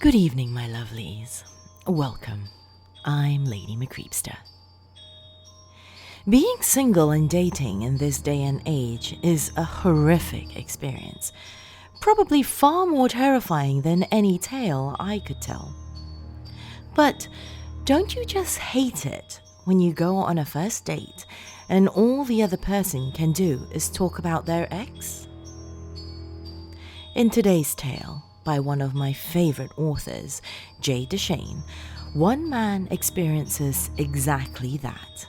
Good evening, my lovelies. Welcome. I'm Lady Creepypasta. Being single and dating in this day and age is a horrific experience, probably far more terrifying than any tale I could tell. But don't you just hate it when you go on a first date and all the other person can do is talk about their ex? In today's tale, by one of my favorite authors, Deschene, one man experiences exactly that.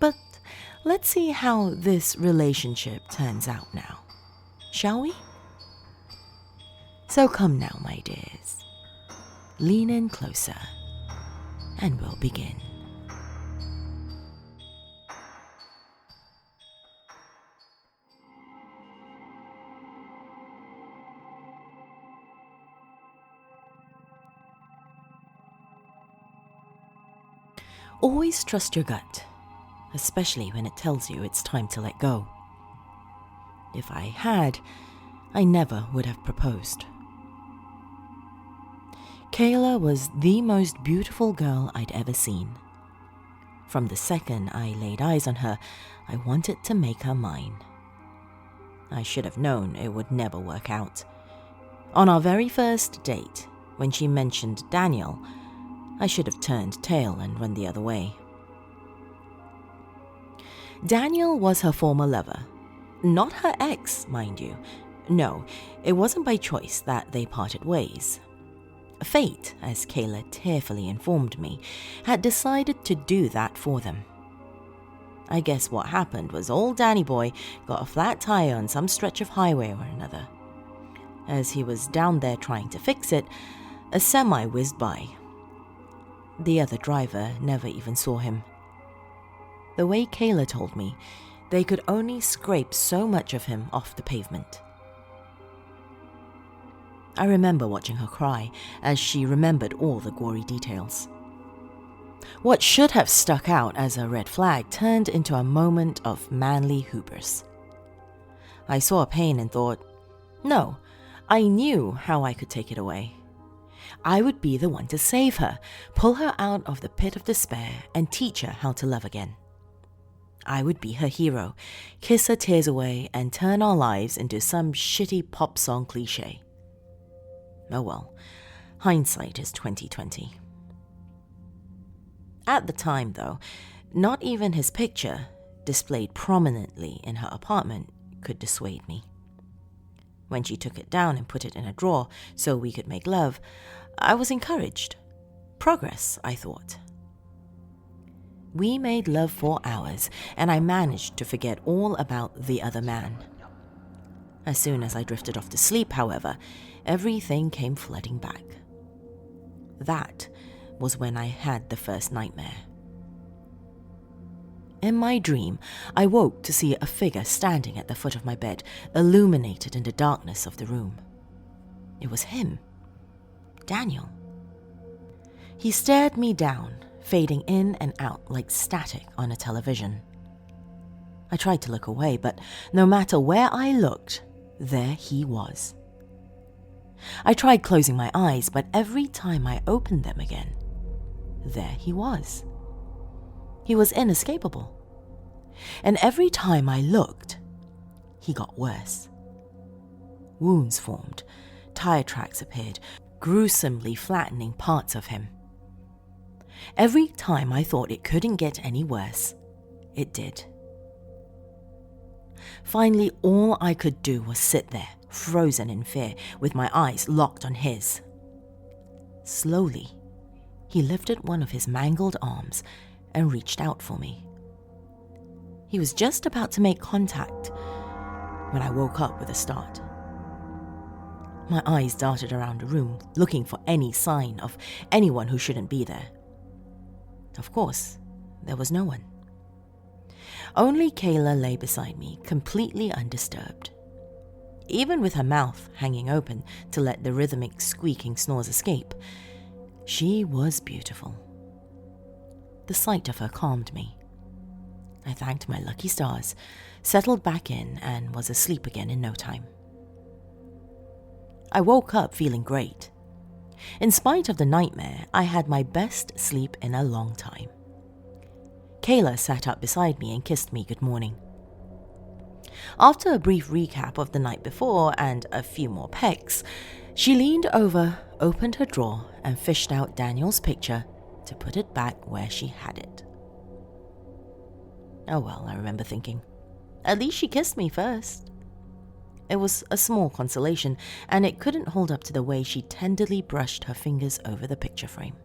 But let's see how this relationship turns out now, shall we? So come now, my dears. Lean in closer, and we'll begin. Always trust your gut, especially when it tells you it's time to let go. If I had, I never would have proposed. Kayla was the most beautiful girl I'd ever seen. From the second I laid eyes on her, I wanted to make her mine. I should have known it would never work out. On our very first date, when she mentioned Daniel, I should have turned tail and run the other way. Daniel was her former lover. Not her ex, mind you. No, it wasn't by choice that they parted ways. Fate, as Kayla tearfully informed me, had decided to do that for them. I guess what happened was old Danny boy got a flat tire on some stretch of highway or another. As he was down there trying to fix it, a semi whizzed by. The other driver never even saw him. The way Kayla told me, they could only scrape so much of him off the pavement. I remember watching her cry as she remembered all the gory details. What should have stuck out as a red flag turned into a moment of manly hubris. I saw pain and thought, no, I knew how I could take it away. I would be the one to save her, pull her out of the pit of despair, and teach her how to love again. I would be her hero, kiss her tears away, and turn our lives into some shitty pop song cliche. Oh well, hindsight is 20/20. At the time, though, not even his picture, displayed prominently in her apartment, could dissuade me. When she took it down and put it in a drawer so we could make love, I was encouraged. Progress, I thought. We made love for hours, and I managed to forget all about the other man. As soon as I drifted off to sleep, however, everything came flooding back. That was when I had the first nightmare. In my dream, I woke to see a figure standing at the foot of my bed, illuminated in the darkness of the room. It was him, Daniel. He stared me down, fading in and out like static on a television. I tried to look away, but no matter where I looked, there he was. I tried closing my eyes, but every time I opened them again, there he was. He was inescapable. And every time I looked, he got worse. Wounds formed, tire tracks appeared, gruesomely flattening parts of him. Every time I thought it couldn't get any worse, it did. Finally, all I could do was sit there, frozen in fear, with my eyes locked on his. Slowly, he lifted one of his mangled arms and reached out for me. He was just about to make contact when I woke up with a start. My eyes darted around the room, looking for any sign of anyone who shouldn't be there. Of course, there was no one. Only Kayla lay beside me, completely undisturbed. Even with her mouth hanging open to let the rhythmic squeaking snores escape, she was beautiful. The sight of her calmed me. I thanked my lucky stars, settled back in, and was asleep again in no time. I woke up feeling great. In spite of the nightmare, I had my best sleep in a long time. Kayla sat up beside me and kissed me good morning. After a brief recap of the night before and a few more pecks, she leaned over, opened her drawer, and fished out Daniel's picture to put it back where she had it. Oh well, I remember thinking, at least she kissed me first. It was a small consolation, and it couldn't hold up to the way she tenderly brushed her fingers over the picture frame.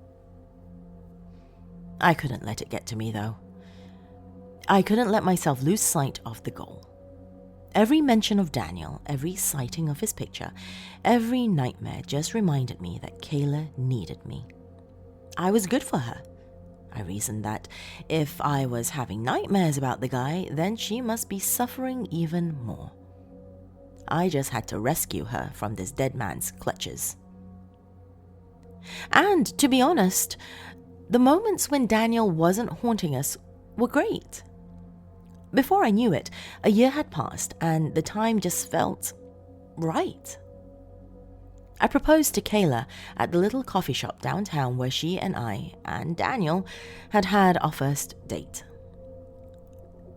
I couldn't let it get to me, though. I couldn't let myself lose sight of the goal. Every mention of Daniel, every sighting of his picture, every nightmare just reminded me that Kayla needed me. I was good for her. I reasoned that if I was having nightmares about the guy, then she must be suffering even more. I just had to rescue her from this dead man's clutches. And, to be honest, the moments when Daniel wasn't haunting us were great. Before I knew it, a year had passed and the time just felt right. I proposed to Kayla at the little coffee shop downtown where she and I and Daniel had had our first date.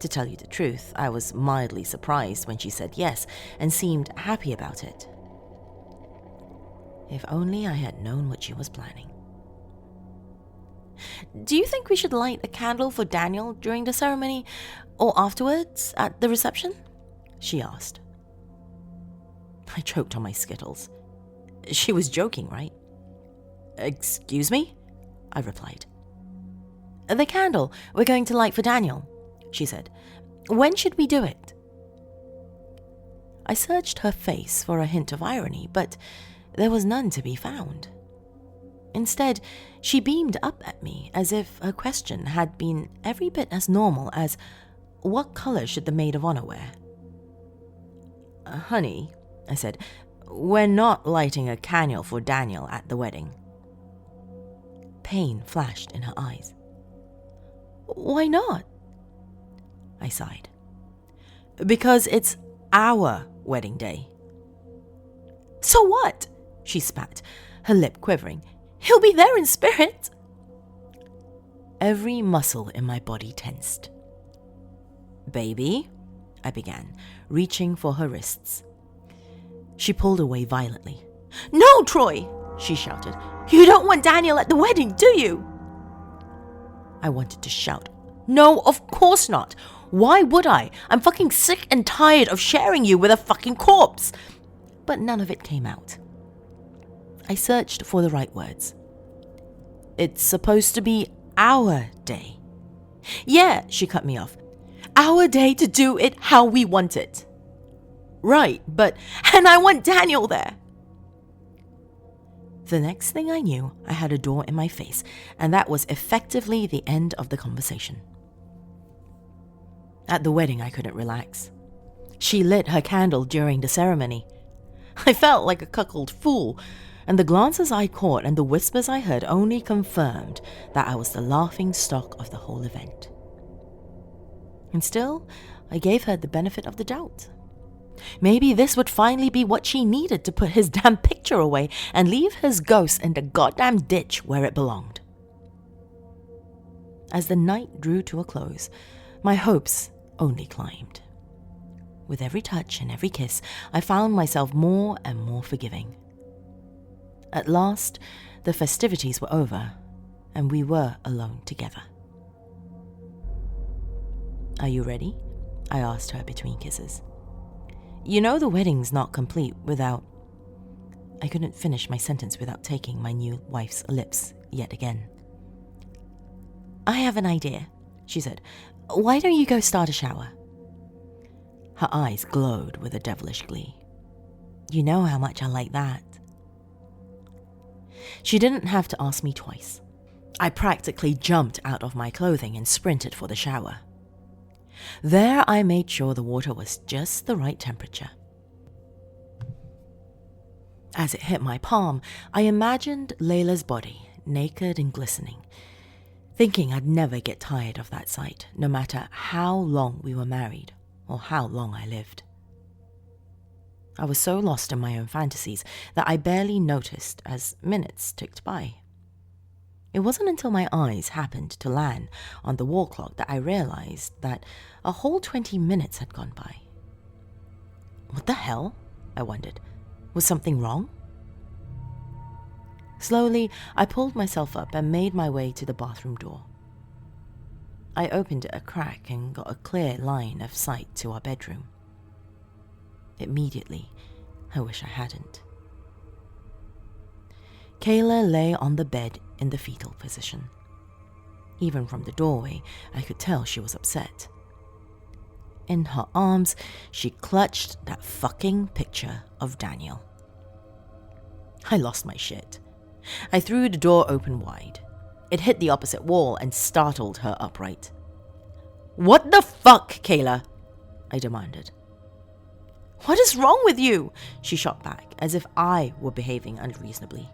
To tell you the truth, I was mildly surprised when she said yes and seemed happy about it. If only I had known what she was planning. Do you think we should light a candle for Daniel during the ceremony or afterwards at the reception? She asked. I choked on my Skittles. She was joking, right? Excuse me? I replied. The candle we're going to light for Daniel, she said. When should we do it? I searched her face for a hint of irony, but there was none to be found. Instead, she beamed up at me as if her question had been every bit as normal as, what color should the maid of honor wear? Honey, I said, we're not lighting a candle for Daniel at the wedding. Pain flashed in her eyes. Why not? I sighed. Because it's our wedding day. So what? She spat, her lip quivering. He'll be there in spirit. Every muscle in my body tensed. Baby, I began, reaching for her wrists. She pulled away violently. No, Troy, she shouted. You don't want Daniel at the wedding, do you? I wanted to shout. No, of course not. Why would I? I'm fucking sick and tired of sharing you with a fucking corpse. But none of it came out. I searched for the right words. It's supposed to be our day. Yeah, she cut me off. Our day to do it how we want it. Right, and I want Daniel there. The next thing I knew, I had a door in my face, and that was effectively the end of the conversation. At the wedding, I couldn't relax. She lit her candle during the ceremony. I felt like a cuckold fool, and the glances I caught and the whispers I heard only confirmed that I was the laughing stock of the whole event. And still, I gave her the benefit of the doubt. Maybe this would finally be what she needed to put his damn picture away and leave his ghost in the goddamn ditch where it belonged. As the night drew to a close, my hopes only climbed. With every touch and every kiss, I found myself more and more forgiving. At last, the festivities were over, and we were alone together. Are you ready? I asked her between kisses. You know the wedding's not complete without... I couldn't finish my sentence without taking my new wife's lips yet again. I have an idea, she said. Why don't you go start a shower? Her eyes glowed with a devilish glee. You know how much I like that. She didn't have to ask me twice. I practically jumped out of my clothing and sprinted for the shower. There I made sure the water was just the right temperature. As it hit my palm, I imagined Layla's body, naked and glistening, thinking I'd never get tired of that sight, no matter how long we were married or how long I lived. I was so lost in my own fantasies that I barely noticed as minutes ticked by. It wasn't until my eyes happened to land on the wall clock that I realized that a whole 20 minutes had gone by. What the hell? I wondered. Was something wrong? Slowly, I pulled myself up and made my way to the bathroom door. I opened it a crack and got a clear line of sight to our bedroom. Immediately, I wish I hadn't. Kayla lay on the bed in the fetal position. Even from the doorway, I could tell she was upset. In her arms, she clutched that fucking picture of Daniel. I lost my shit. I threw the door open wide. It hit the opposite wall and startled her upright. "What the fuck, Kayla?" I demanded. "What is wrong with you?" she shot back, as if I were behaving unreasonably.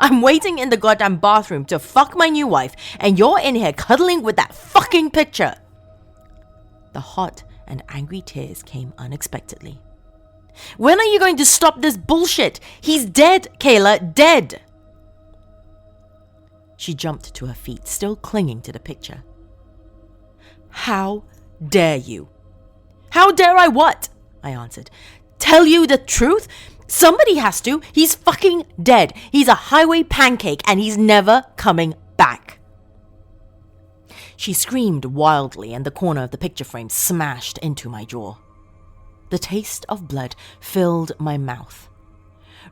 "I'm waiting in the goddamn bathroom to fuck my new wife, and you're in here cuddling with that fucking picture." The hot and angry tears came unexpectedly. "When are you going to stop this bullshit? He's dead, Kayla, dead!" She jumped to her feet, still clinging to the picture. "How dare you?" "How dare I what?" I answered. "Tell you the truth? Somebody has to. He's fucking dead. He's a highway pancake and he's never coming back." She screamed wildly and the corner of the picture frame smashed into my jaw. The taste of blood filled my mouth.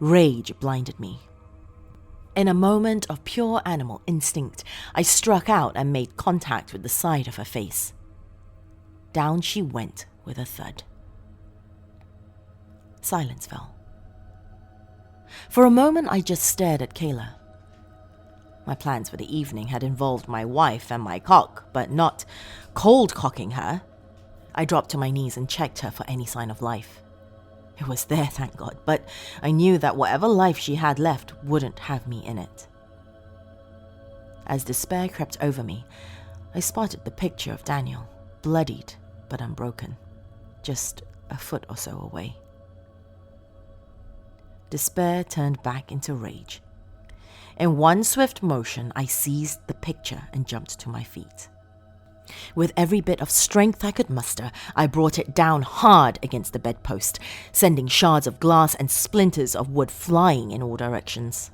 Rage blinded me. In a moment of pure animal instinct, I struck out and made contact with the side of her face. Down she went with a thud. Silence fell. For a moment, I just stared at Kayla. My plans for the evening had involved my wife and my cock, but not cold cocking her. I dropped to my knees and checked her for any sign of life. It was there, thank God, but I knew that whatever life she had left wouldn't have me in it. As despair crept over me, I spotted the picture of Daniel, bloodied but unbroken, just a foot or so away. Despair turned back into rage. In one swift motion, I seized the picture and jumped to my feet. With every bit of strength I could muster, I brought it down hard against the bedpost, sending shards of glass and splinters of wood flying in all directions.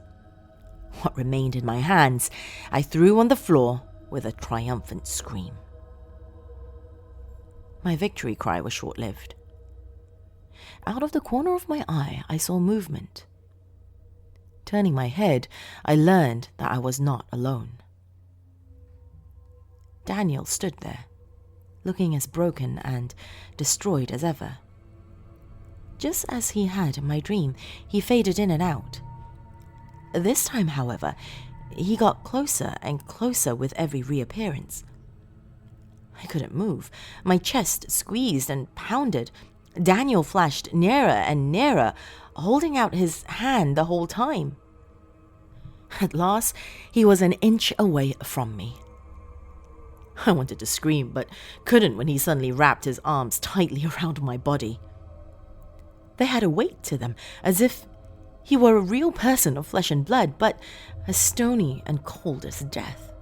What remained in my hands, I threw on the floor with a triumphant scream. My victory cry was short-lived. Out of the corner of my eye, I saw movement. Turning my head, I learned that I was not alone. Daniel stood there, looking as broken and destroyed as ever. Just as he had in my dream, he faded in and out. This time, however, he got closer and closer with every reappearance. I couldn't move. My chest squeezed and pounded. Daniel flashed nearer and nearer, holding out his hand the whole time. At last, he was an inch away from me. I wanted to scream, but couldn't when he suddenly wrapped his arms tightly around my body. They had a weight to them, as if he were a real person of flesh and blood, but as stony and cold as death.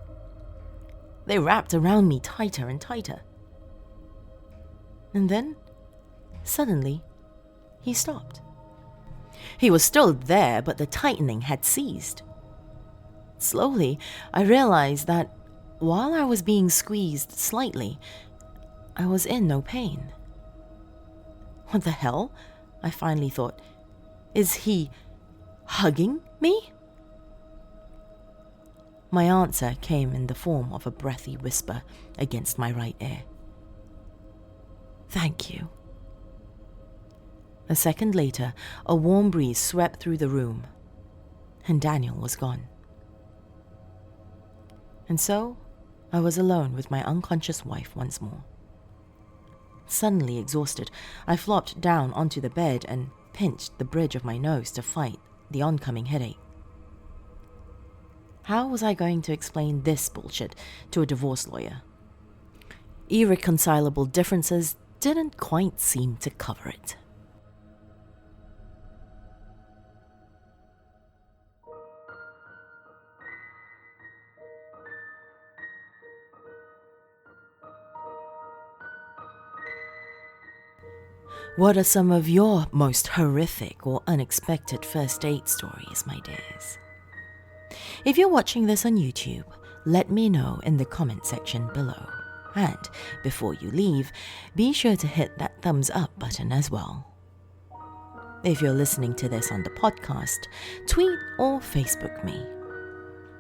They wrapped around me tighter and tighter. And then, suddenly, he stopped. He was still there, but the tightening had ceased. Slowly, I realized that while I was being squeezed slightly, I was in no pain. What the hell? I finally thought. Is he hugging me? My answer came in the form of a breathy whisper against my right ear. "Thank you." A second later, a warm breeze swept through the room, and Daniel was gone. And so, I was alone with my unconscious wife once more. Suddenly exhausted, I flopped down onto the bed and pinched the bridge of my nose to fight the oncoming headache. How was I going to explain this bullshit to a divorce lawyer? Irreconcilable differences didn't quite seem to cover it. What are some of your most horrific or unexpected first date stories, my dears? If you're watching this on YouTube, let me know in the comment section below. And before you leave, be sure to hit that thumbs up button as well. If you're listening to this on the podcast, tweet or Facebook me.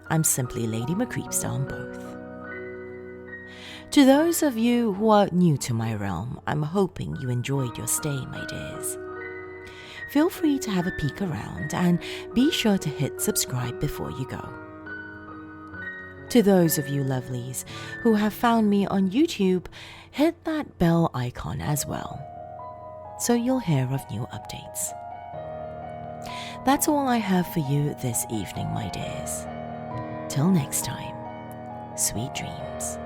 I'm simply Lady McCreepsta on both. To those of you who are new to my realm, I'm hoping you enjoyed your stay, my dears. Feel free to have a peek around and be sure to hit subscribe before you go. To those of you lovelies who have found me on YouTube, hit that bell icon as well, so you'll hear of new updates. That's all I have for you this evening, my dears. Till next time, sweet dreams.